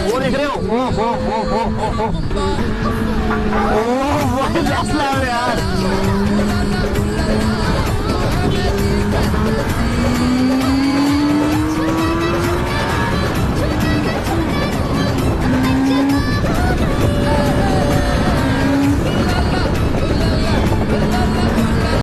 वो देख रहे हो? ओ, वही फैसला है